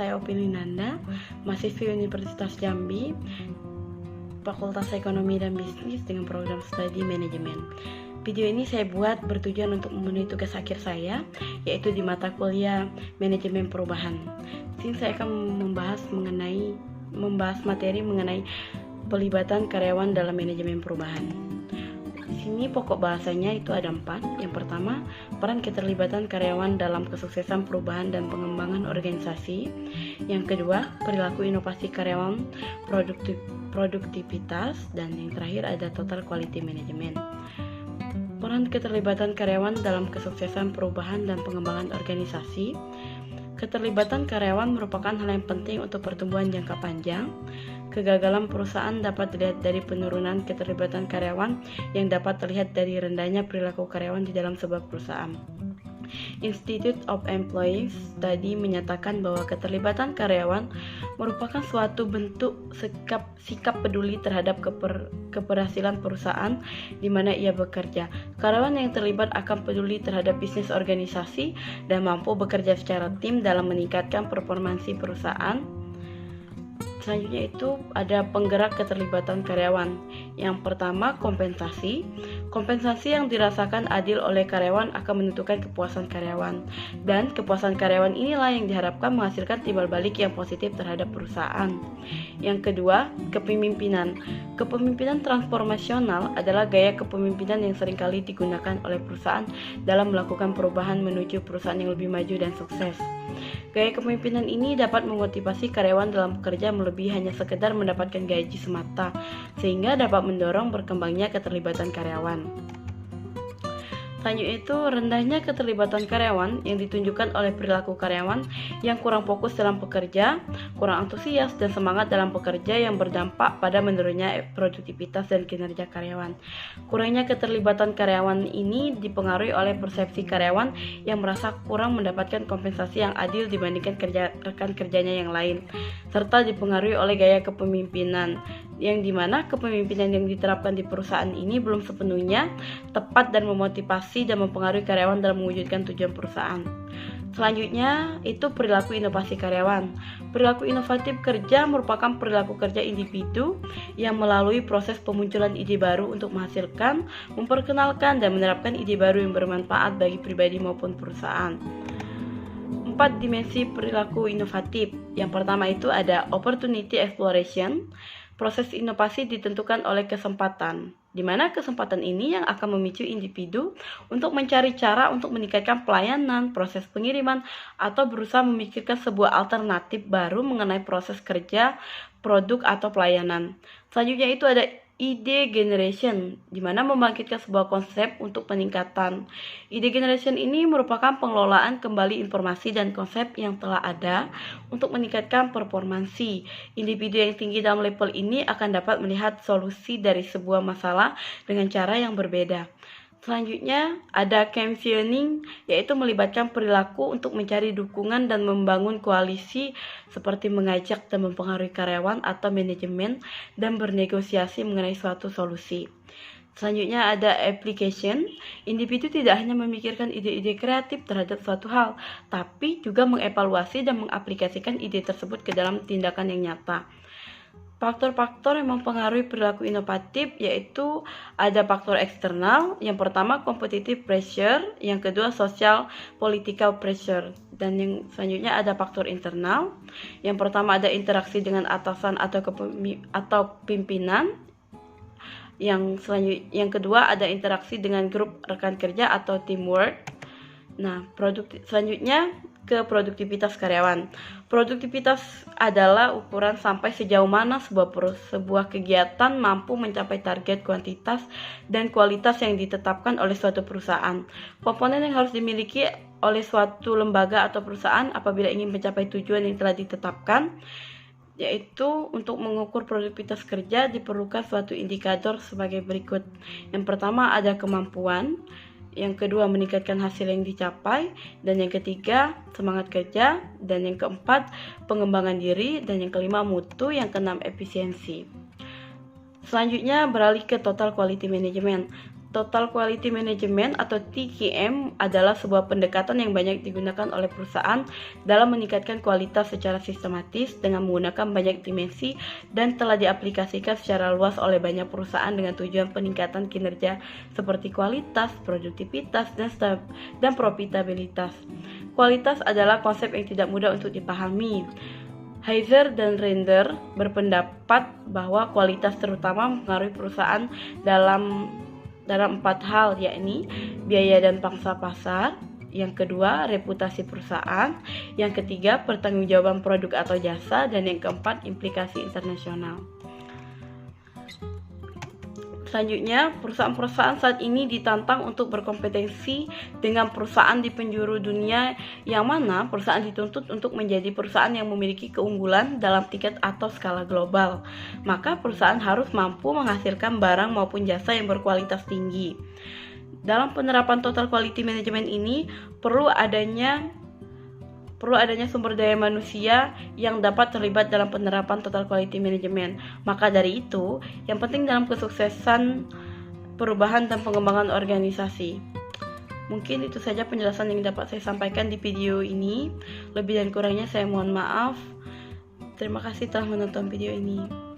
saya Opini Nanda, mahasiswi Universitas Jambi, Fakultas Ekonomi dan Bisnis dengan program studi manajemen. Video ini saya buat bertujuan untuk memenuhi tugas akhir saya, yaitu di mata kuliah manajemen perubahan. Di sini saya akan membahas materi mengenai pelibatan karyawan dalam manajemen perubahan. Di sini pokok bahasanya itu ada 4. Yang pertama, peran keterlibatan karyawan dalam kesuksesan perubahan dan pengembangan organisasi. Yang kedua, perilaku inovasi karyawan, produktivitas, dan yang terakhir ada total quality management. Peran keterlibatan karyawan dalam kesuksesan perubahan dan pengembangan organisasi. Keterlibatan karyawan merupakan hal yang penting untuk pertumbuhan jangka panjang. Kegagalan perusahaan dapat dilihat dari penurunan keterlibatan karyawan yang dapat terlihat dari rendahnya perilaku karyawan di dalam sebuah perusahaan. Institute of Employees Study menyatakan bahwa keterlibatan karyawan merupakan suatu bentuk sikap peduli terhadap keberhasilan perusahaan di mana ia bekerja. Karyawan yang terlibat akan peduli terhadap bisnis organisasi dan mampu bekerja secara tim dalam meningkatkan performansi perusahaan. Selanjutnya itu ada penggerak keterlibatan karyawan. Yang pertama, kompensasi. Kompensasi yang dirasakan adil oleh karyawan akan menentukan kepuasan karyawan. Dan kepuasan karyawan inilah yang diharapkan menghasilkan timbal balik yang positif terhadap perusahaan. Yang kedua, kepemimpinan. Kepemimpinan transformasional adalah gaya kepemimpinan yang seringkali digunakan oleh perusahaan dalam melakukan perubahan menuju perusahaan yang lebih maju dan sukses. Gaya kepemimpinan ini dapat memotivasi karyawan dalam bekerja melebihi hanya sekedar mendapatkan gaji semata, sehingga dapat mendorong berkembangnya keterlibatan karyawan. Selanjutnya itu rendahnya keterlibatan karyawan yang ditunjukkan oleh perilaku karyawan yang kurang fokus dalam bekerja, kurang antusias dan semangat dalam bekerja yang berdampak pada menurunnya produktivitas dan kinerja karyawan. Kurangnya keterlibatan karyawan ini dipengaruhi oleh persepsi karyawan yang merasa kurang mendapatkan kompensasi yang adil dibandingkan rekan kerjanya yang lain, serta dipengaruhi oleh gaya kepemimpinan yang dimana kepemimpinan yang diterapkan di perusahaan ini belum sepenuhnya tepat dan memotivasi dan mempengaruhi karyawan dalam mewujudkan tujuan perusahaan. Selanjutnya itu perilaku inovasi karyawan. Perilaku inovatif kerja merupakan perilaku kerja individu yang melalui proses pemunculan ide baru untuk menghasilkan, memperkenalkan, dan menerapkan ide baru yang bermanfaat bagi pribadi maupun perusahaan. 4 dimensi perilaku inovatif. Yang pertama itu ada opportunity exploration. Proses inovasi ditentukan oleh kesempatan, di mana kesempatan ini yang akan memicu individu untuk mencari cara untuk meningkatkan pelayanan, proses pengiriman, atau berusaha memikirkan sebuah alternatif baru mengenai proses kerja, produk, atau pelayanan. Selanjutnya itu ada ide generation, di mana membangkitkan sebuah konsep untuk peningkatan. Ide generation ini merupakan pengelolaan kembali informasi dan konsep yang telah ada untuk meningkatkan performansi. Individu yang tinggi dalam level ini akan dapat melihat solusi dari sebuah masalah dengan cara yang berbeda. Selanjutnya ada campaigning, yaitu melibatkan perilaku untuk mencari dukungan dan membangun koalisi seperti mengajak dan mempengaruhi karyawan atau manajemen dan bernegosiasi mengenai suatu solusi. Selanjutnya ada application. Individu tidak hanya memikirkan ide-ide kreatif terhadap suatu hal, tapi juga mengevaluasi dan mengaplikasikan ide tersebut ke dalam tindakan yang nyata. Faktor-faktor yang mempengaruhi perilaku inovatif yaitu ada faktor eksternal, yang pertama competitive pressure, yang kedua social political pressure, dan yang selanjutnya ada faktor internal. Yang pertama ada interaksi dengan atasan atau pimpinan. Yang kedua ada interaksi dengan grup rekan kerja atau teamwork. Nah, selanjutnya ke produktivitas karyawan. Produktivitas adalah ukuran sampai sejauh mana sebuah kegiatan mampu mencapai target kuantitas dan kualitas yang ditetapkan oleh suatu perusahaan. Komponen yang harus dimiliki oleh suatu lembaga atau perusahaan apabila ingin mencapai tujuan yang telah ditetapkan, yaitu untuk mengukur produktivitas kerja diperlukan suatu indikator sebagai berikut. Yang pertama ada kemampuan, yang kedua meningkatkan hasil yang dicapai, dan yang ketiga semangat kerja, dan yang keempat pengembangan diri, dan yang kelima mutu, yang keenam efisiensi. Selanjutnya beralih ke total quality management. Total Quality Management atau TQM adalah sebuah pendekatan yang banyak digunakan oleh perusahaan dalam meningkatkan kualitas secara sistematis dengan menggunakan banyak dimensi dan telah diaplikasikan secara luas oleh banyak perusahaan dengan tujuan peningkatan kinerja seperti kualitas, produktivitas, dan profitabilitas. Kualitas adalah konsep yang tidak mudah untuk dipahami. Heiser dan Render berpendapat bahwa kualitas terutama mempengaruhi perusahaan dalam 4 hal, yakni biaya dan pangsa pasar, yang kedua reputasi perusahaan, yang ketiga pertanggungjawaban produk atau jasa, dan yang keempat implikasi internasional. Selanjutnya, perusahaan-perusahaan saat ini ditantang untuk berkompetensi dengan perusahaan di penjuru dunia, yang mana perusahaan dituntut untuk menjadi perusahaan yang memiliki keunggulan dalam tingkat atau skala global. Maka perusahaan harus mampu menghasilkan barang maupun jasa yang berkualitas tinggi. Dalam penerapan Total Quality Management ini perlu adanya sumber daya manusia yang dapat terlibat dalam penerapan Total Quality Management. Maka dari itu, yang penting dalam kesuksesan perubahan dan pengembangan organisasi. Mungkin itu saja penjelasan yang dapat saya sampaikan di video ini. Lebih dan kurangnya saya mohon maaf. Terima kasih telah menonton video ini.